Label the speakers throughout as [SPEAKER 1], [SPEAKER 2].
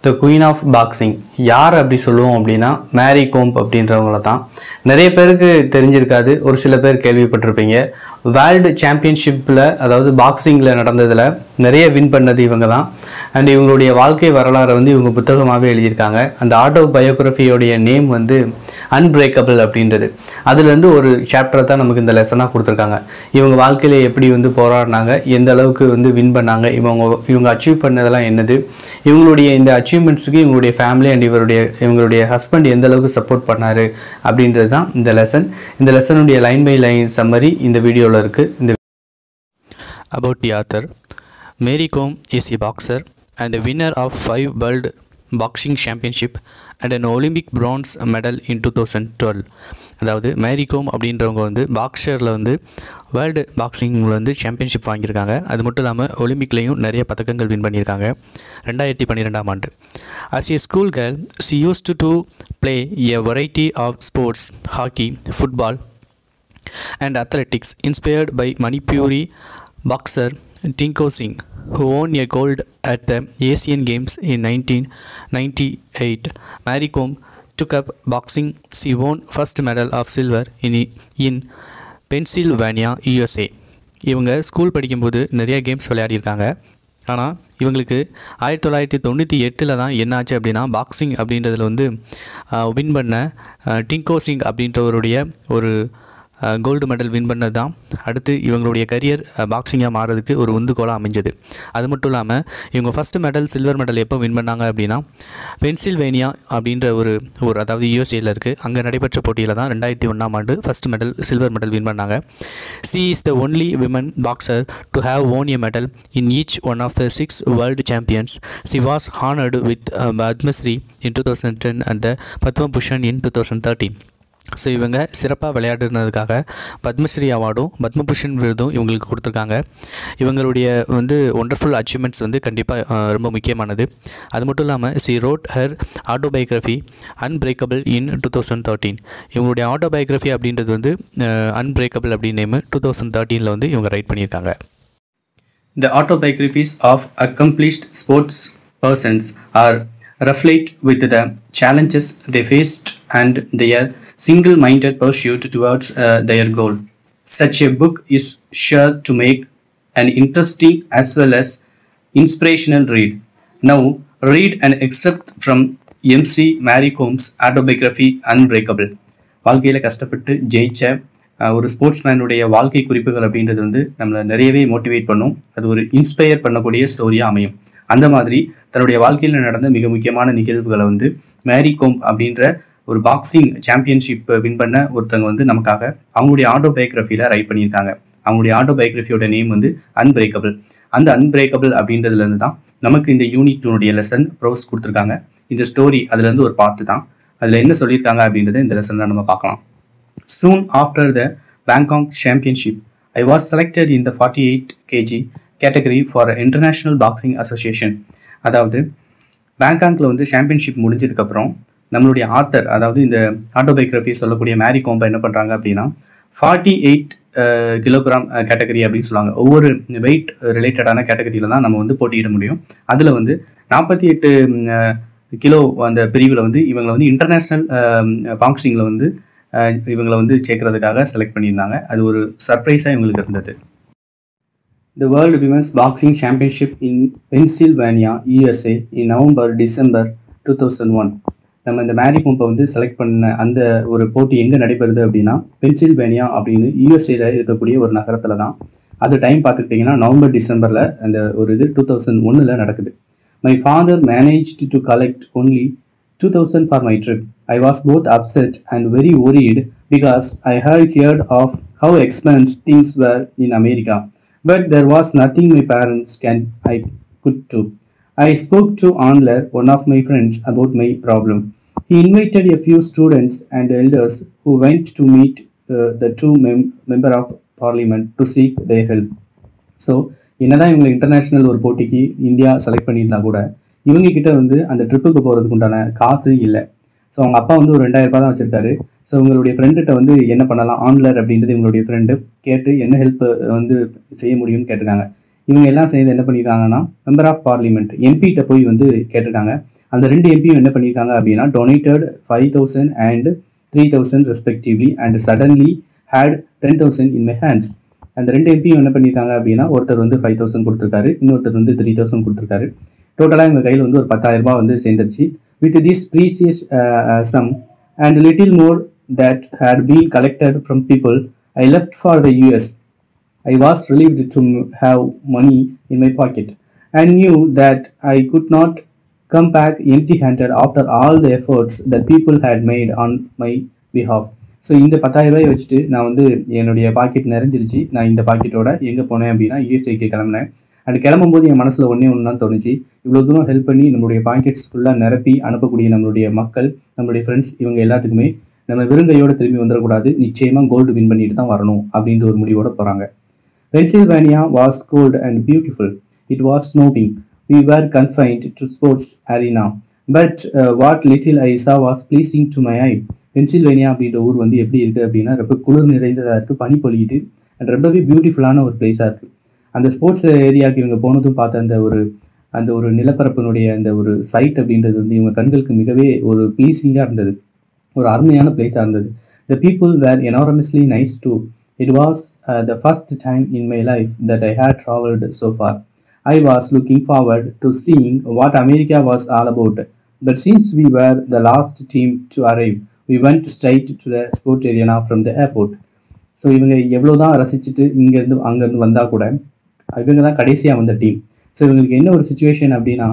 [SPEAKER 1] The queen of boxing யார் அப்படி சொல்லுவோம் அப்படின்னா மேரி கோம் அப்படின்றவங்கள தான். நிறைய பேருக்கு தெரிஞ்சிருக்காது, ஒரு சில பேர் கேள்விப்பட்டிருப்பீங்க. வேர்ல்டு சாம்பியன்ஷிப்பில், அதாவது பாக்ஸிங்கில் நடந்ததில் நிறைய வின் பண்ணது இவங்க தான். அண்ட் இவங்களுடைய வாழ்க்கை வரலாறை வந்து இவங்க புத்தகமாகவே எழுதியிருக்காங்க. அந்த ஆட்டோ பயோகிராஃபியோடைய நேம் வந்து அன்பிரேக்கபிள் அப்படின்றது. அதுலேருந்து ஒரு சாப்டரை தான் நமக்கு இந்த லெசனாக கொடுத்துருக்காங்க. இவங்க வாழ்க்கையில் எப்படி வந்து போராடினாங்க, எந்த அளவுக்கு வந்து வின் பண்ணாங்க, இவங்க அச்சீவ் பண்ணதெல்லாம் என்னது, இவங்களுடைய இந்த அச்சீவ்மெண்ட்ஸுக்கு இவங்களுடைய ஃபேமிலி அண்ட் இவங்களுடைய ஹஸ்பண்ட் எந்த அளவுக்கு சப்போர்ட் பண்ணார் அப்படின்றது தான் இந்த லெசன். இந்த லெசனுடைய லைன் பை லைன் சம்மரி இந்த வீடியோவில் இருக்குது. இந்த about the author. Mary Kom is a boxer and a winner of 5 World Boxing Championship and an Olympic bronze medal in 2012. அதாவது மேரி கோம் அப்படின்றவங்க வந்து பாக்ஸரில் வந்து வேர்ல்டு பாக்ஸிங்கில் வந்து சாம்பியன்ஷிப் வாங்கியிருக்காங்க. அது மட்டும் இல்லாமல் ஒலிம்பிக்லேயும் நிறைய பதக்கங்கள் வின் பண்ணியிருக்காங்க 2012ஆம் ஆண்டு. As a school girl, she used to play a variety of sports, hockey, football and athletics, inspired by Manipuri boxer Tinko Singh, who won a gold at the Asian Games in 1998. Mary Kom took up boxing. She won first medal of silver in Pennsylvania, USA. இவங்க school படிக்கும்போது நிறைய games விளையாடியிருக்காங்க. ஆனால் இவங்களுக்கு 1998 தான் என்ன ஆச்சு அப்படின்னா, boxing அப்படின்றதில் வந்து வின் பண்ண டிங்கோ சிங் அப்படின்றவருடைய ஒரு கோல்டு மெடல் வின் பண்ணது தான் அடுத்து இவங்களுடைய கரியர் பாக்ஸிங்காக மாறதுக்கு ஒரு உந்துகோலாக அமைஞ்சது. அது மட்டும் இல்லாமல் இவங்க ஃபஸ்ட்டு மெடல் சில்வர் மெடல் எப்போ வின் பண்ணாங்க அப்படின்னா, பென்சில்வேனியா அப்படின்ற ஒரு அதாவது யூஎஸ்ஏல இருக்குது, அங்கே நடைபெற்ற போட்டியில் தான் 2001ஆம் ஆண்டு first medal silver medal win பண்ணாங்க. She is the only women boxer to have won a medal in each one of the 6 world champions. She was honoured with Padma Shri in 2010 and the Padma Bhushan in 2013. So இவங்க சிறப்பாக விளையாடுனதுக்காக பத்மஸ்ரீ அவார்டும் பத்மபூஷன் விருதும் இவங்களுக்கு கொடுத்துருக்காங்க. இவங்களுடைய வந்து wonderful achievements வந்து கண்டிப்பாக ரொம்ப முக்கியமானது. அது மட்டும் இல்லாமல் she wrote her autobiography unbreakable in 2013. இவங்களுடைய ஆட்டோபயோகிராஃபி அப்படின்றது வந்து அன்பிரேக்கபிள் அப்படின்னு நேம் 2013 வந்து இவங்க ரைட் பண்ணியிருக்காங்க. The autobiographies of accomplished sports persons are reflect with the challenges they faced and their single-minded pursuit towards their goal. Such a book is sure to make an interesting as well as inspirational read. Now, read an excerpt from MC Mary Kom's autobiography Unbreakable. வாழ்க்கையில் கஷ்டப்பட்டு ஜெயிச்ச ஒரு ஸ்போர்ட்ஸ்மேனுடைய வாழ்க்கை குறிப்புகள் அப்படின்றது வந்து நம்மளை நிறையவே மோட்டிவேட் பண்ணும். அது ஒரு இன்ஸ்பயர் பண்ணக்கூடிய ஸ்டோரியாக அமையும். அந்த மாதிரி தன்னுடைய வாழ்க்கையில் நடந்த மிக முக்கியமான நிகழ்வுகளை வந்து மேரி கோம் அப்படின்ற ஒரு பாக்ஸிங் சாம்பியன்ஷிப் வின் பண்ண ஒருத்தவங்க வந்து நமக்காக அவங்களுடைய ஆட்டோபயோகிராஃபியில் ரைட் பண்ணியிருக்காங்க. அவங்களுடைய ஆட்டோபயோகிராஃபியோட நேம் வந்து அன்பிரேக்கபிள். அந்த அன்பிரேக்கபிள் அப்படின்றதுலேருந்து தான் நமக்கு இந்த யூனிட் 2 லெசன் ப்ரோஸ் கொடுத்துருக்காங்க. இந்த ஸ்டோரி அதுலேருந்து ஒரு பார்ட்டு தான். அதில் என்ன சொல்லியிருக்காங்க அப்படின்றத இந்த லெசனில் நம்ம பார்க்கலாம். Soon after the Bangkok Championship, I was selected in the 48 kg category for International Boxing Association. அதாவது பேங்காங்கில் வந்து சாம்பியன்ஷிப் முடிஞ்சதுக்கப்புறம் நம்மளுடைய ஆத்தர், அதாவது இந்த ஆட்டோபயோகிராஃபி சொல்லக்கூடிய மேரி கோம்பை என்ன பண்ணுறாங்க அப்படின்னா, 48 கிலோகிராம் கேட்டகரி அப்படின்னு சொல்லுவாங்க. ஒவ்வொரு வெயிட் ரிலேட்டடான கேட்டகரியில் தான் நம்ம வந்து போட்டியிட முடியும். அதில் வந்து 48 கிலோ அந்த பிரிவில் வந்து இவங்களை வந்து இன்டர்நேஷ்னல் பாக்ஸிங்கில் வந்து இவங்களை வந்து சேர்க்கறதுக்காக செலக்ட் பண்ணியிருந்தாங்க. அது ஒரு சர்ப்ரைஸாக இவங்களுக்கு இருந்தது. The World Women's Boxing Championship in Pennsylvania, USA in November-December 2001. நம்ம இந்த மேரி கோம்பை வந்து செலக்ட் பண்ண அந்த ஒரு போட்டி எங்கே நடைபெறுது அப்படின்னா, பென்சில்வேனியா அப்படின்னு யூஎஸ்ஏல இருக்கக்கூடிய ஒரு நகரத்தில் தான். அது டைம் பார்த்துக்கிட்டிங்கன்னா நவம்பர் டிசம்பரில் அந்த ஒரு இது 2001 நடக்குது. My father managed to collect only 2000 for my trip. I was both upset and very worried because I had heard of how expensive things were in America. But there was nothing my parents could do. I spoke to Andler, one of my friends, about my problem. He invited a few students and elders who went to meet the two member of parliament to seek their help. So, என்னதான் இவங்க international ஒரு போட்டிக்கு India select பண்ணியிருந்தா கூட இவங்க கிட்ட வந்து அந்த ட்ரிப்புக்கு போகிறதுக்கு உண்டான காசு இல்லை. ஸோ அவங்க அப்பா வந்து ஒரு 2000 ரூபாய் தான் வச்சுருக்காரு. ஸோ உங்களுடைய ஃப்ரெண்டுகிட்ட வந்து என்ன பண்ணலாம், ஆன்லர் அப்படின்றது இவங்களுடைய ஃப்ரெண்டு கேட்டு என்ன ஹெல்ப் வந்து செய்ய முடியும்னு கேட்டிருக்காங்க. இவங்க எல்லாம் சேர்ந்து என்ன பண்ணியிருக்காங்கன்னா, மெம்பர் ஆஃப் பார்லிமெண்ட் எம்பிகிட்ட போய் வந்து கேட்டிருக்காங்க. அந்த 2 எம்பியும் என்ன பண்ணியிருக்காங்க அப்படின்னா donated 5,000 and 3,000 respectively and suddenly had 10,000 in my hands. அந்த 2 எம்பியும் என்ன பண்ணியிருக்காங்க அப்படின்னா ஒருத்தர் வந்து 5,000 கொடுத்துருக்காரு, இன்னொருத்தர் வந்து 3,000 கொடுத்துருக்காரு. டோட்டலாக எங்கள் கையில் வந்து ஒரு 10,000 ரூபாய் வந்து சேர்ந்துருச்சு. With this precious sum and little more that had been collected from people I left for the US. I was relieved to have money in my pocket and knew that I could not come back empty-handed after all the efforts that people had made on my behalf. So இந்த 10,000 ரூபாய் வச்சுட்டு நான் வந்து என்னுடைய packet நிறைஞ்சிருச்சு. நான் இந்த பாக்கெட்டோட எங்கே போனேன் அப்படின்னா யூஎஸ்ஏக்கு கிளம்பினேன். அண்ட் கிளம்பும்போது என் மனசில் ஒன்று தான் தோணுச்சு, இவ்வளோ தூரம் ஹெல்ப் பண்ணி நம்மளுடைய பாக்கெட்ஸ் ஃபுல்லாக நிரப்பி அனுப்பக்கூடிய நம்மளுடைய மக்கள், நம்மளுடைய ஃப்ரெண்ட்ஸ், இவங்க எல்லாத்துக்குமே நம்ம விருங்கையோடு திரும்பி வந்துடக்கூடாது, நிச்சயமாக கோல்டு வின் பண்ணிட்டு தான் வரணும் அப்படின்ற ஒரு முடிவோட போகிறாங்க. Pennsylvania was cold and beautiful. It was snowing. We were confined to sports arena. But what little I saw was pleasing to my eye. Pennsylvania அப்படின்ற ஊர் வந்து எப்படி இருக்குது அப்படின்னா ரொம்ப குளிர் நிறைந்ததாக இருக்குது, பனி பொழியுது அண்ட் ரொம்பவே பியூட்டிஃபுல்லான ஒரு பிளேஸாக இருக்குது. அந்த ஸ்போர்ட்ஸ் ஏரியாவுக்கு இவங்க போனதும் பார்த்த அந்த ஒரு நிலப்பரப்பினுடைய அந்த ஒரு சைட் அப்படின்றது வந்து இவங்க கண்களுக்கு மிகவே ஒரு ப்ளீஸிங்காக இருந்தது, ஒரு அருமையான பிளேஸாக இருந்தது. The people were enormously nice too. It was the first time in my life that I had traveled so far. I was looking forward to seeing what America was all about. But since we were the last team to arrive, we went straight to the sport arena from the airport. So இவங்க எவ்வளோ தான் ரசிச்சுட்டு இங்கேருந்து அங்கேருந்து வந்தால் கூட இவங்க தான் கடைசியாக வந்த டீம். ஸோ இவங்களுக்கு என்ன ஒரு சுச்சுவேஷன் அப்படின்னா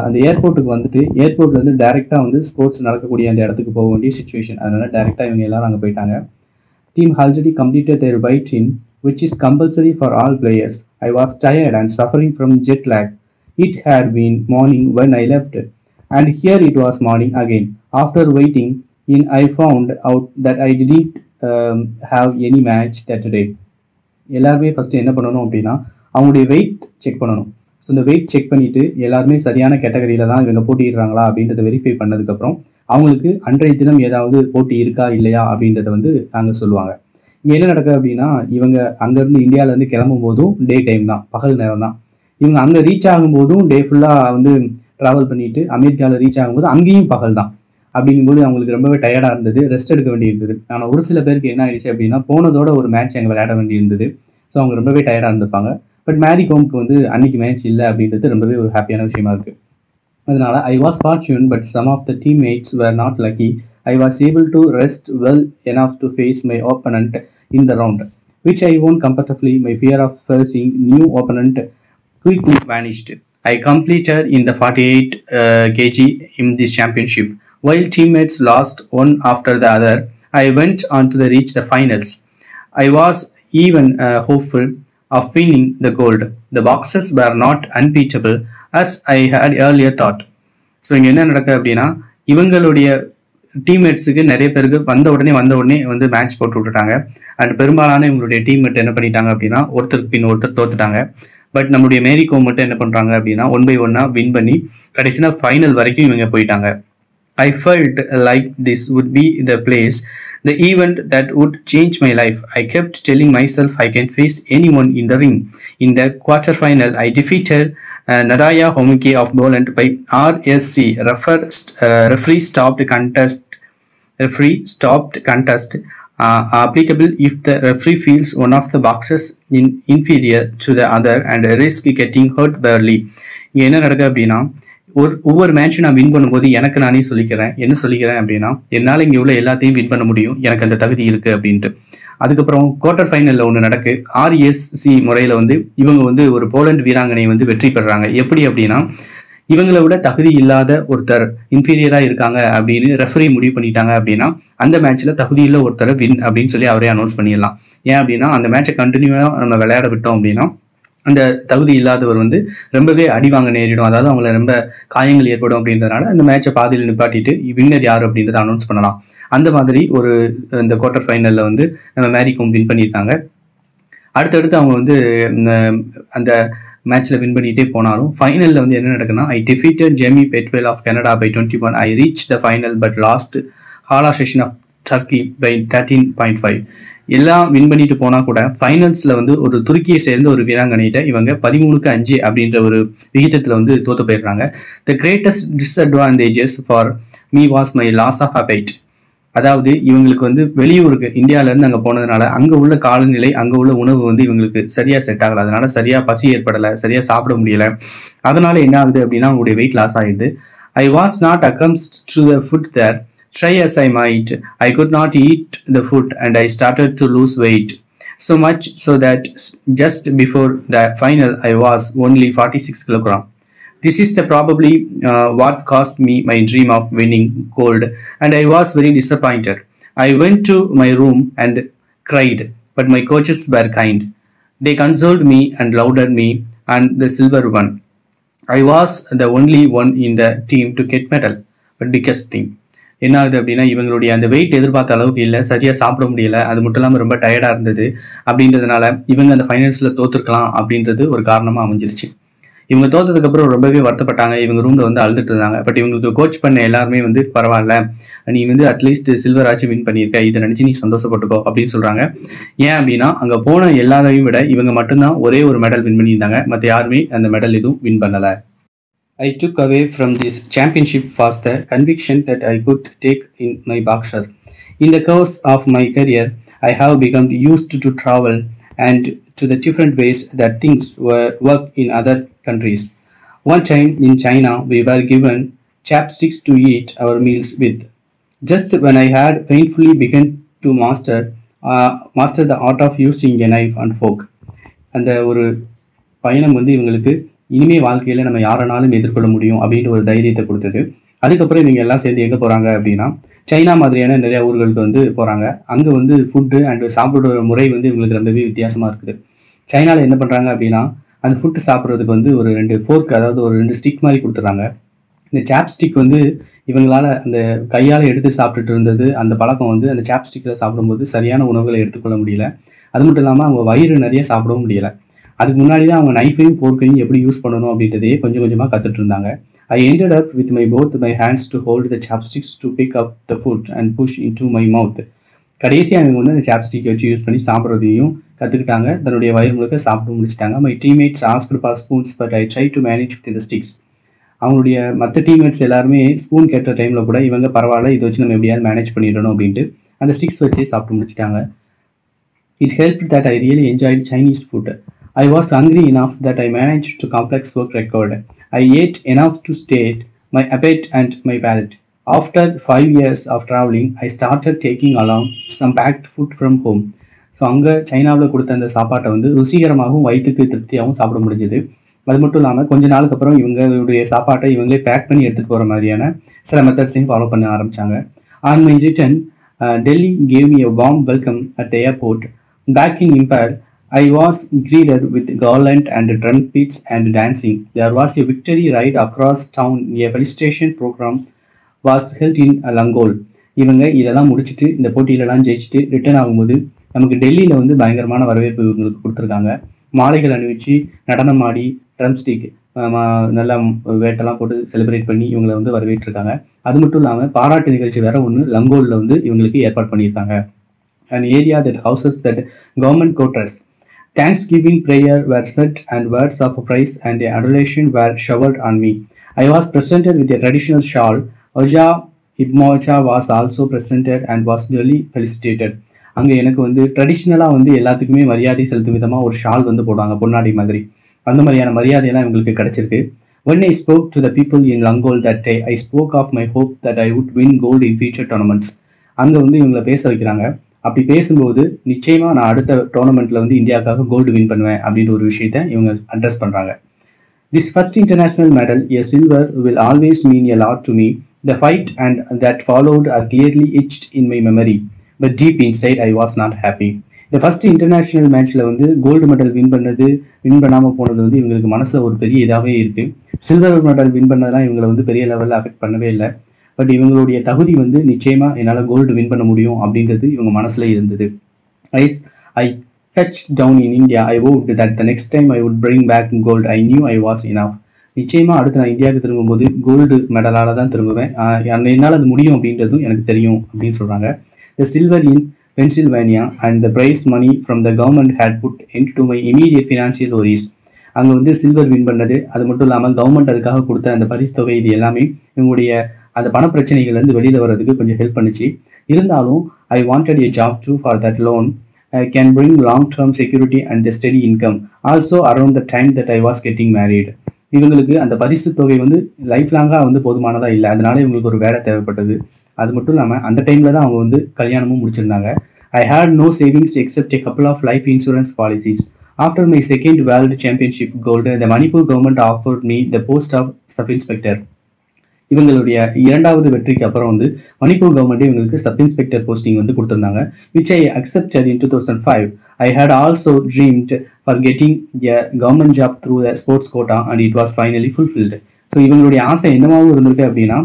[SPEAKER 1] அந்த ஏர்போர்ட்டுக்கு வந்துட்டு ஏர்போர்ட்லேருந்து டேரெக்டாக வந்து ஸ்போர்ட்ஸ் நடக்கக்கூடிய அந்த இடத்துக்கு போக வேண்டிய சுச்சுவேஷன். அதனால் டேரெக்டாக இவங்க எல்லாரும் அங்கே போயிட்டாங்க. Team already completed their bite-in, which is compulsory for all players. I was tired and suffering from jet lag. It had been morning when I left, and here it was morning again. After waiting in, I found out that I didn't have any match that day. எல்லாருமே first என்ன பண்ணணும் அப்படின்னா அவங்களுடைய weight check பண்ணணும். So இந்த weight check பண்ணிவிட்டு எல்லாருமே சரியான கேட்டகரியில் தான் இவங்க போட்டிடுறாங்களா அப்படின்றத வெரிஃபை பண்ணதுக்கப்புறம் அவங்களுக்கு அன்றைய தினம் ஏதாவது போட்டி இருக்கா இல்லையா அப்படின்றத வந்து நாங்கள் சொல்லுவாங்க. இங்கே என்ன நடக்குது அப்படின்னா இவங்க அங்கேருந்து இந்தியாவிலேருந்து கிளம்பும் போதும் டே டைம் தான், பகல் நேரம் தான். இவங்க அங்கே ரீச் ஆகும்போதும் டே ஃபுல்லாக வந்து ட்ராவல் பண்ணிட்டு அமெரிக்காவில் ரீச் ஆகும்போது அங்கேயும் பகல் தான். அப்படிங்கும்போது அவங்களுக்கு ரொம்பவே டயர்டாக இருந்தது, ரெஸ்ட் எடுக்க வேண்டியிருந்தது. ஆனால் ஒரு சில பேருக்கு என்ன ஆயிடுச்சு அப்படின்னா போனதோட ஒரு மேட்ச் அங்கே விளையாட வேண்டியிருந்தது. ஸோ அவங்க ரொம்பவே டயர்டாக இருந்திருப்பாங்க. பட் மேரி கோம்க்கு வந்து அன்னைக்கு மேட்ச் இல்லை அப்படின்றது ரொம்பவே ஒரு ஹாப்பியான விஷயமா இருக்குது. அதனால I was fortunate, but some of the teammates were not lucky. I was able to rest well enough to face my opponent in the round, which I won comfortably. My fear of facing new opponent quickly vanished. I completed in the 48 kg in this championship. While teammates lost one after the other, I went on to reach the finals. I was even hopeful of winning the gold. The boxers were not unbeatable as I had earlier thought. So இங்கே என்ன நடக்குது அப்படின்னா இவங்களுடைய டீம்மேட்ஸுக்கு நிறைய பேருக்கு வந்த உடனே வந்து மேட்ச் போட்டு விட்டுட்டாங்க. அண்ட் பெரும்பாலான இவங்களுடைய டீம்மேட் என்ன பண்ணிட்டாங்க அப்படின்னா ஒருத்தருக்கு பின் ஒருத்தர் தோத்துட்டாங்க. பட் நம்மளுடைய மேரி கோம் மட்டும் என்ன பண்ணுறாங்க அப்படின்னா 1 by 1 வின் பண்ணி கடைசியாக ஃபைனல் வரைக்கும் இவங்க போயிட்டாங்க. I felt like this would be the place, the event that would change my life. I kept telling myself I can face anyone in the ring. In the quarterfinal, I defeated Nadaya Homike of Poland by RSC. Referee stopped contest applicable if the referee feels one of the boxers inferior to the other and risk getting hurt badly. இங்கே என்ன நடக்குது அப்படின்னா ஒவ்வொரு மேட்சும் நான் win பண்ணும்போது எனக்கு நானே என்ன சொல்லிக்கிறேன் அப்படின்னா என்னால் இங்கே உள்ள எல்லாத்தையும் வின் பண்ண முடியும், எனக்கு அந்த தகுதி இருக்குது அப்படின்ட்டு. அதுக்கப்புறம் குவார்டர் ஃபைனலில் ஒன்று நடக்கு. RSC முறையில் வந்து இவங்க வந்து ஒரு போலண்ட் வீராங்கனை வந்து வெற்றி பெறுறாங்க. எப்படி அப்படின்னா இவங்களை விட தகுதி இல்லாத ஒருத்தர் இன்ஃபீரியராக இருக்காங்க அப்படின்னு ரெஃபரி முடிவு பண்ணிட்டாங்க அப்படின்னா அந்த மேட்ச்சில் தகுதியுள்ள ஒருத்தரை வின் அப்படின்னு சொல்லி அவரே அனௌன்ஸ் பண்ணிடலாம். ஏன் அப்படின்னா அந்த மேட்சை கண்டினியூவாக நம்ம விளையாட விட்டோம் அப்படின்னா அந்த தகுதி இல்லாதவர் வந்து ரொம்பவே அடிவாங்க நேரிடும், அதாவது அவங்கள ரொம்ப காயங்கள் ஏற்படும் அப்படின்றதுனால அந்த மேட்சை பாதியில் நிப்பாட்டிட்டு வின்னர் யார் அப்படின்றத அனௌன்ஸ் பண்ணலாம். அந்த மாதிரி ஒரு இந்த குவார்டர் ஃபைனலில் வந்து நம்ம மேரி கோம் வின் பண்ணியிருக்காங்க. அடுத்தடுத்து அவங்க வந்து அந்த மேட்ச்சில் வின் பண்ணிகிட்டே போனாலும் ஃபைனலில் வந்து என்ன நடக்குன்னா I defeated Jamie Petwell of Canada by 21. I reached the final but lost Hala Session of Turkey by 13.5. எல்லாம் வின் பண்ணிட்டு போனா கூட ஃபைனல்ஸ்ல வந்து ஒரு துருக்கியை சேர்ந்த ஒரு வீராங்கனையிட்ட இவங்க 13-5 அப்படின்ற ஒரு விகிதத்துல வந்து தோத்து போயிடுறாங்க. The greatest disadvantages for me was my loss of abide. அதாவது இவங்களுக்கு வந்து வெளியூருக்கு இந்தியால இருந்து அங்க போனதுனால அங்க உள்ள காலநிலை, அங்க உள்ள உணவு வந்து இவங்களுக்கு சரியா செட் ஆகல. அதனால சரியா பசி ஏற்படல, சரியா சாப்பிட முடியல. அதனால என்ன ஆகுது அப்படின்னா அவங்களுடைய வெயிட் லாஸ் ஆயிடுது. I was not accustomed to the food there. Try as I might, I could not eat the food and I started to lose weight. So much so that just before the final I was only 46 kilograms. This is the probably what cost me my dream of winning gold, and I was very disappointed. I went to my room and cried, but my coaches were kind. They consoled me and lauded me and the silver won. I was the only one in the team to get medal. But biggest thing என்ன ஆகுது அப்படின்னா இவங்களுடைய அந்த wait எதிர்பார்த்த அளவுக்கு இல்லை, சரியாக சாப்பிட முடியல, அது மட்டும் இல்லாமல் ரொம்ப டயர்டாக இருந்தது. அப்படின்றதுனால இவங்க அந்த ஃபைனல்ஸில் தோத்துருக்கலாம் அப்படின்றது ஒரு காரணமாக அமைஞ்சிருச்சு. இவங்க தோத்ததுக்கப்புறம் ரொம்பவே வருத்தப்பட்டாங்க. இவங்க ரூமில் வந்து அழுதுட்டு இருந்தாங்க. பட் இவங்களுக்கு கோச் பண்ண எல்லாருமே வந்து பரவாயில்ல, நீ வந்து அட்லீஸ்ட் சில்வர் ஆச்சு வின் பண்ணியிருக்க, இதை நினச்சி நீ சந்தோஷப்பட்டுக்கோ அப்படின்னு சொல்கிறாங்க. ஏன் அப்படின்னா அங்கே போன எல்லாரையும் விட இவங்க மட்டும்தான் ஒரே ஒரு மெடல் வின் பண்ணியிருந்தாங்க. மற்ற யாருமே அந்த மெடல் எதுவும் வின் பண்ணலை. I took away from this championship was the conviction that I could take in my boxer. In the course of my career, I have become used to travel and to the different ways that things work in other countries. One time in China, we were given chopsticks to eat our meals with. Just when I had painfully begun to master the art of using a knife and fork. அந்த ஒரு பயணம் வந்து இவங்களுக்கு இனிமே வாழ்க்கையில் நம்ம யாரனாலும் எதிர்கொள்ள முடியும் அப்படின்ற ஒரு தைரியத்தை கொடுத்தது. அதுக்கப்புறம் இவங்க எல்லாம் சேர்ந்து எங்கே போகிறாங்க அப்படின்னா சைனா மாதிரியான நிறைய ஊர்களுக்கு வந்து போகிறாங்க. அங்கே வந்து ஃபுட்டு அண்ட் சாப்பிடுற முறை வந்து இவங்களுக்கு ரொம்பவே வித்தியாசமாக இருக்குது. சைனாவில் என்ன பண்ணுறாங்க அப்படின்னா அந்த ஃபுட்டு சாப்பிட்றதுக்கு வந்து ஒரு 2 ஃபோர்க், அதாவது ஒரு 2 ஸ்டிக் மாதிரி கொடுத்துட்றாங்க. இந்த சாப்ஸ்டிக் வந்து இவங்களால் அந்த கையால் எடுத்து சாப்பிட்டுட்டு இருந்தது அந்த பழக்கம் வந்து அந்த சாப்ஸ்டிக்கில் சாப்பிடும்போது சரியான உணவுகளை எடுத்துக்கொள்ள முடியல. அது மட்டும் இல்லாமல் அவங்க வயிறு நிறைய சாப்பிடவும் முடியலை. அதுக்கு முன்னாடி தான் அவங்க நைஃபையும் ஃபோர்க்கையும் எப்படி யூஸ் பண்ணணும் அப்படின்றதையே கொஞ்சம் கொஞ்சமாக கற்றுட்டு இருந்தாங்க. I ended up with both my hands to hold the chopsticks to pick up the food and push into my mouth. கடைசியாக அவங்க வந்து அந்த சாப்ஸ்டிக் வச்சு யூஸ் பண்ணி சாப்பிட்றதையும் கற்றுக்கிட்டாங்க. தன்னுடைய வயிறு முழுக்க சாப்பிட்டு முடிச்சிட்டாங்க. My teammates asked for spoons but I tried to manage with the sticks. அவங்களுடைய மற்ற டீம்மேட்ஸ் எல்லாருமே ஸ்பூன் கேட்ட டைமில் கூட இவங்க பரவாயில்ல, இதை வச்சு நம்ம எப்படியாவது மேனேஜ் பண்ணிடணும் அப்படின்ட்டு அந்த ஸ்டிக்ஸ் வச்சு சாப்பிட்டு முடிச்சிட்டாங்க. It helped that I really enjoyed Chinese food. I was hungry enough that I managed to complex work record. I ate enough to state my appetite and my palate. After 5 years of traveling, I started taking along some packed food from home. So அங்கே சைனாவில் கொடுத்த அந்த சாப்பாட்டை வந்து ருசிகரமாகவும் வயிற்றுக்கு திருப்தியாகவும் சாப்பிட முடிஞ்சது. அது மட்டும் இல்லாமல் கொஞ்ச நாளுக்கு அப்புறம் இவங்களுடைய சாப்பாட்டை இவங்களே பேக் பண்ணி எடுத்துகிட்டு போகிற மாதிரியான சில மெத்தட்ஸையும் ஃபாலோ பண்ண ஆரம்பித்தாங்க. On my return, Delhi gave me a warm welcome at the airport. Back in Impal, I was greeted with garland and drum beats and dancing. There was a victory ride across town. A felicitation program was held in Langol. இவங்க இதெல்லாம் முடிச்சுட்டு இந்த போட்டியிலலாம் ஜெயிச்சுட்டு return ஆகும்போது நமக்கு டெல்லியில் வந்து பயங்கரமான வரவேற்பு இவங்களுக்கு கொடுத்துருக்காங்க. மாலைகள் அணிவிச்சு நடனம் ஆடி ட்ரம் ஸ்டிக் நல்லா வேட்டெல்லாம் போட்டு செலிப்ரேட் பண்ணி இவங்களை வந்து வரவேற்றிருக்காங்க. அது மட்டும் இல்லாமல் பாராட்டு நிகழ்ச்சி வேற ஒன்று லங்கோலில் வந்து இவங்களுக்கு ஏற்பாடு பண்ணியிருக்காங்க. An area that houses that government quarters. Thanksgiving prayer were said and words of praise and adoration were showered on me. I was presented with a traditional shawl. Oja Ibmocha was also presented and was duly felicitated. அங்கே எனக்கு வந்து ட்ரெடிஷ்னலாக வந்து எல்லாத்துக்குமே மரியாதை செலுத்தும் விதமாக ஒரு ஷால் வந்து போடுவாங்க, பொன்னாடி மாதிரி. அந்த மாதிரியான மரியாதையெல்லாம் இவங்களுக்கு கிடைச்சிருக்கு. When I spoke to the people in Langol that day, I spoke of my hope that I would win gold in future tournaments. அங்கே வந்து இவங்களை பேச வைக்கிறாங்க. அப்படி பேசும்போது நிச்சயமாக நான் அடுத்த டோர்னமெண்ட்டில் வந்து இந்தியாவுக்காக கோல்டு வின் பண்ணுவேன் அப்படின்ற ஒரு விஷயத்தை இவங்க அட்ரஸ் பண்ணுறாங்க. This first international medal, a silver, will always mean a lot to me. The fight and that followed are clearly etched in my memory. But deep inside, I was not happy. இந்த first international மேட்ச்சில் வந்து gold medal win பண்ணாமல் போனது வந்து இவங்களுக்கு மனசில் ஒரு பெரிய இதாகவே இருக்குது. சில்வர் மெடல் வின் பண்ணதெல்லாம் இவங்களை வந்து பெரிய லெவலில் அஃபெக்ட் பண்ணவே இல்லை. பட் இவங்களுடைய தகுதி வந்து நிச்சயமாக என்னால் கோல்டு வின் பண்ண முடியும் அப்படின்றது இவங்க மனசில் இருந்தது. I touched down in India, I vowed that the next time I would bring back gold. I knew I was enough. நிச்சயமாக அடுத்து நான் இந்தியாவுக்கு திரும்பும்போது கோல்டு மெடலால் தான் திரும்புவேன், என்னால் அது முடியும் அப்படின்றதும் எனக்கு தெரியும் அப்படின்னு சொல்கிறாங்க. The silver in Pennsylvania, and the prize money from the government had put into my immediate financial worries. அங்கே வந்து சில்வர் வின் பண்ணது, அது மட்டும் இல்லாமல் கவர்மெண்ட் அதுக்காக கொடுத்த அந்த பரிசு தொகை, இது எல்லாமே இவங்களுடைய அந்த பண பிரச்சனைகள்லேருந்து வெளியில் வர்றதுக்கு கொஞ்சம் ஹெல்ப் பண்ணுச்சு. இருந்தாலும் I wanted a job too for that loan can bring long-term security and a steady income. Also around the time that I was getting married. இவங்களுக்கு அந்த பரிசு தொகை வந்து லைஃப் லாங்காக வந்து போதுமானதாக இல்லை, அதனால இவங்களுக்கு ஒரு வேலை தேவைப்பட்டது. அது மட்டும் இல்லாமல் அந்த டைமில் தான் அவங்க வந்து கல்யாணமும் முடிச்சிருந்தாங்க. I had no savings except a couple of life insurance policies. After my second world championship gold, the Manipur government offered me the post of sub-inspector. இவங்களுடைய இரண்டாவது வெற்றிக்கு அப்புறம் வந்து மணிப்பூர் கவர்மெண்ட் இவங்களுக்கு சப் இன்ஸ்பெக்டர் போஸ்டிங் வந்து கொடுத்துருந்தாங்க, which I accepted in 2005. I had also dreamed for getting a government job through the sports quota and it was finally fulfilled. So இவங்களுடைய ஆசை என்னவாகவும் இருந்திருக்கு அப்படின்னா,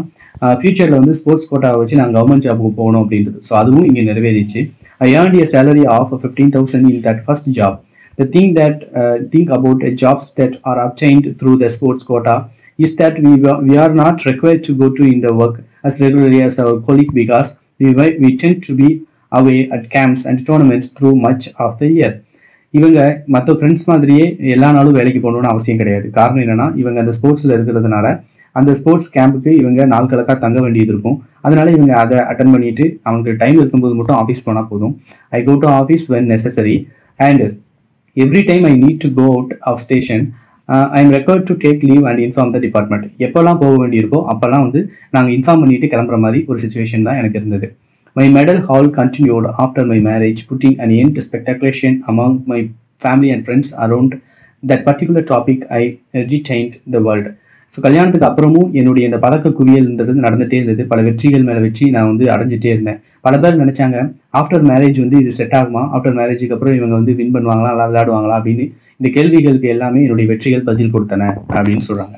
[SPEAKER 1] ஃபியூச்சரில் வந்து ஸ்போர்ட்ஸ் கோட்டாவை வச்சு நான் கவர்மெண்ட் ஜாபுக்கு போகணும் அப்படின்றது. ஸோ அதுவும் இங்கே நிறைவேறிச்சு. I earned a salary of 15,000 in that first job. The thing about jobs that are obtained through the sports quota is that we are not required to go to in the work as regularly as our colleague because we tend to be away at camps and tournaments through much of the year. இவங்க மற்ற friends மாதிரியே எல்லா நாளும் வேலைக்கு போகணும்னு அவசியம் கிடையாது. காரணம் என்னன்னா, இவங்க அந்த ஸ்போர்ட்ஸில் இருக்கிறதுனால அந்த ஸ்போர்ட்ஸ் கேம்புக்கு இவங்க நாள் கணக்காக தங்க வேண்டியது இருக்கும். அதனால இவங்க அதை அட்டன் பண்ணிட்டு அவங்களுக்கு டைம் இருக்கும்போது மட்டும் ஆஃபீஸ் போனால் போதும். I go to office when necessary and every time I need to go out of station I am required to take leave and inform the department. எப்போல்லாம் போக வேண்டியிருக்கோ அப்போல்லாம் வந்து நாங்கள் இன்ஃபார்ம் பண்ணிட்டு கிளம்புற மாதிரி ஒரு சுச்சுவேஷன் தான் எனக்கு இருந்தது. My medal haul continued after my marriage, putting an end to speculation among my family and friends around that particular topic I retained the world. So கல்யாணத்துக்கு அப்புறமும் என்னுடைய இந்த பதக்க குவியல்ன்றது நடந்துகிட்டே இருந்தது. பல வெற்றிகள் மேலே வெற்றி நான் வந்து அடைஞ்சிட்டே இருந்தேன். பல பேர் நினச்சாங்க ஆஃப்டர் மேரேஜ் வந்து இது செட் ஆகுமா, ஆஃப்டர் மேரேஜுக்கு அப்புறம் இவங்க வந்து வின் பண்ணுவாங்களா, நல்லா விளையாடுவாங்களா அப்படின்னு. இந்த கேள்விகளுக்கு எல்லாமே என்னுடைய வெற்றிகள் பதில் கொடுத்தன அப்படின்னு சொல்கிறாங்க.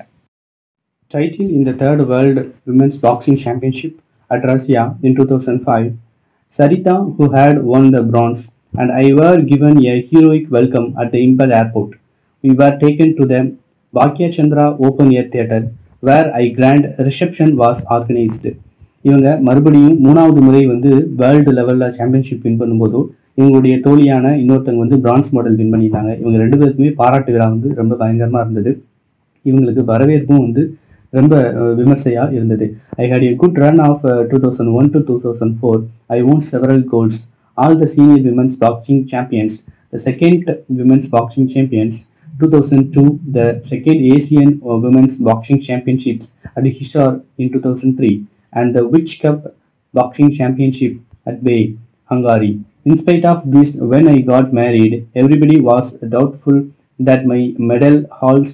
[SPEAKER 1] Title in the third world women's boxing championship at Russia in 2005, Sarita, who had won the bronze, and I were given a heroic welcome at the Impel airport. We were taken to the Bhakya Chandra Open Air Theatre where a grand reception was organized. இவங்க மறுபடியும் மூணாவது முறை வந்து world லெவலில் championship win பண்ணும்போது இவங்களுடைய தோழியான இன்னொருத்தவங்க வந்து பிரான்ஸ் மெடல் வின் பண்ணியிருந்தாங்க. இவங்க ரெண்டு பேருக்குமே பாராட்டு விழா வந்து ரொம்ப பயங்கரமாக இருந்தது. இவங்களுக்கு வரவேற்பும் வந்து ரொம்ப விமர்சையாக இருந்தது. ஐ had a good run of 2001 to 2004. I won several golds. All the senior women's boxing champions, the second women's boxing champions, 2002, the second Asian women's boxing championships at Hisar in 2003, and the Witch Cup boxing championship at Bay, Hungary. In spite of this, when I got married, everybody was doubtful that my medal hauls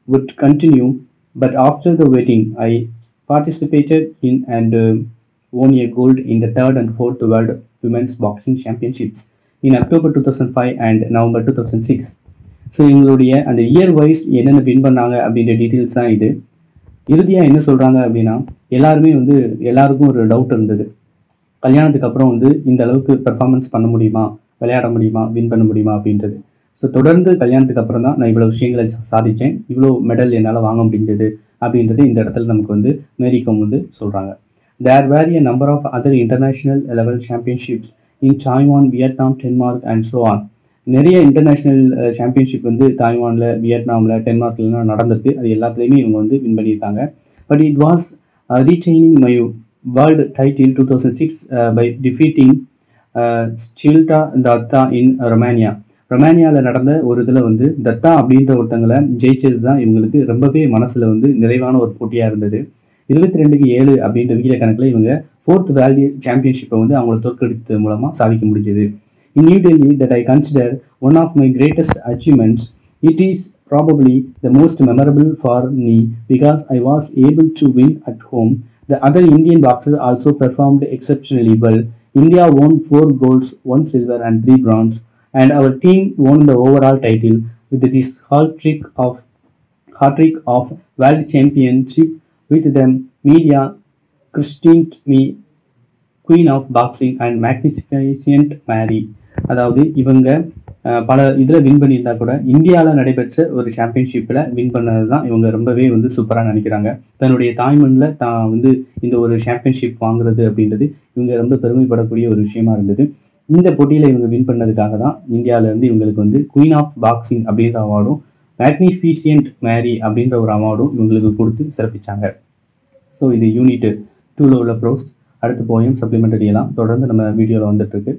[SPEAKER 1] would continue. But after the wedding, I participated in and won a gold in the third and fourth World Women's Boxing Championships in October 2005 and November 2006. So எங்களுடைய அந்த year wise என்னென்ன win பண்ணாங்க அப்படின்ற details தான் இது. இறுதியாக என்ன சொல்கிறாங்க அப்படின்னா, எல்லாருக்கும் ஒரு டவுட் இருந்தது, கல்யாணத்துக்கு அப்புறம் வந்து இந்த அளவுக்கு பெர்ஃபார்மன்ஸ் பண்ண முடியுமா, விளையாட முடியுமா, வின் பண்ண முடியுமா அப்படின்றது. ஸோ தொடர்ந்து கல்யாணத்துக்கு அப்புறம் தான் நான் இவ்வளோ விஷயங்களை சாதித்தேன், இவ்வளோ மெடல் என்னால் வாங்க முடிஞ்சது அப்படின்றது இந்த இடத்துல நமக்கு வந்து மேரி கோம் வந்து சொல்கிறாங்க. தேர் வேர் a number of other international level championships in Taiwan, Vietnam, Denmark and so on. நிறைய இன்டர்நேஷ்னல் சாம்பியன்ஷிப் வந்து தாய்வானில், வியட்நாமில், டென்மார்க்லாம் நடந்திருக்கு. அது எல்லாத்துலேயுமே இவங்க வந்து வின் பண்ணியிருக்காங்க. But it was retaining my world title 2006 by defeating Steluta Duta in Romania. ரொமானியாவில் நடந்த ஒரு இதில் வந்து தத்தா அப்படின்ற ஒருத்தங்களை ஜெயிச்சது தான் இவங்களுக்கு ரொம்பவே மனசில் வந்து நிறைவான ஒரு போட்டியாக இருந்தது. 22-7 அப்படின்ற விகித கணக்கில் இவங்க 4th வேர்ல்டு சாம்பியன்ஷிப்பை வந்து அவங்கள தோற்கடித்தது மூலமாக சாதிக்க முடிஞ்சது. In New Delhi, that I consider one of my greatest achievements, it is probably the most memorable for me because I was able to win at home. The other Indian boxers also performed exceptionally well. India won 4 golds, 1 silver and 3 bronze, and our team won the overall title with this hat-trick of world championship. With them, media christened me Queen of Boxing and Magnificent Mary. அதாவது இவங்க பல இதில் win பண்ணியிருந்தா கூட இந்தியாவில் நடைபெற்ற ஒரு சாம்பியன்ஷிப்பில் win பண்ணது தான் இவங்க ரொம்பவே வந்து சூப்பராக நினைக்கிறாங்க. தன்னுடைய தாய்மண்ணில் தான் வந்து இந்த ஒரு சாம்பியன்ஷிப் வாங்குறது அப்படின்றது இவங்க ரொம்ப பெருமைப்படக்கூடிய ஒரு விஷயமா இருந்தது. இந்த போட்டியில் இவங்க வின் பண்ணதுக்காக தான் இந்தியாவிலேருந்து இவங்களுக்கு வந்து குயின் ஆஃப் பாக்ஸிங் அப்படின்ற அவார்டும் மேக்னிஃபிஷியன்ட் மேரி அப்படின்ற ஒரு அவார்டும் இவங்களுக்கு கொடுத்து சிறப்பிச்சாங்க. ஸோ இது யூனிட் 2ல் உள்ள ப்ரோஸ். அடுத்து போயம் சப்ளிமெண்டரி எல்லாம் தொடர்ந்து நம்ம வீடியோவில் வந்துட்டுருக்கு.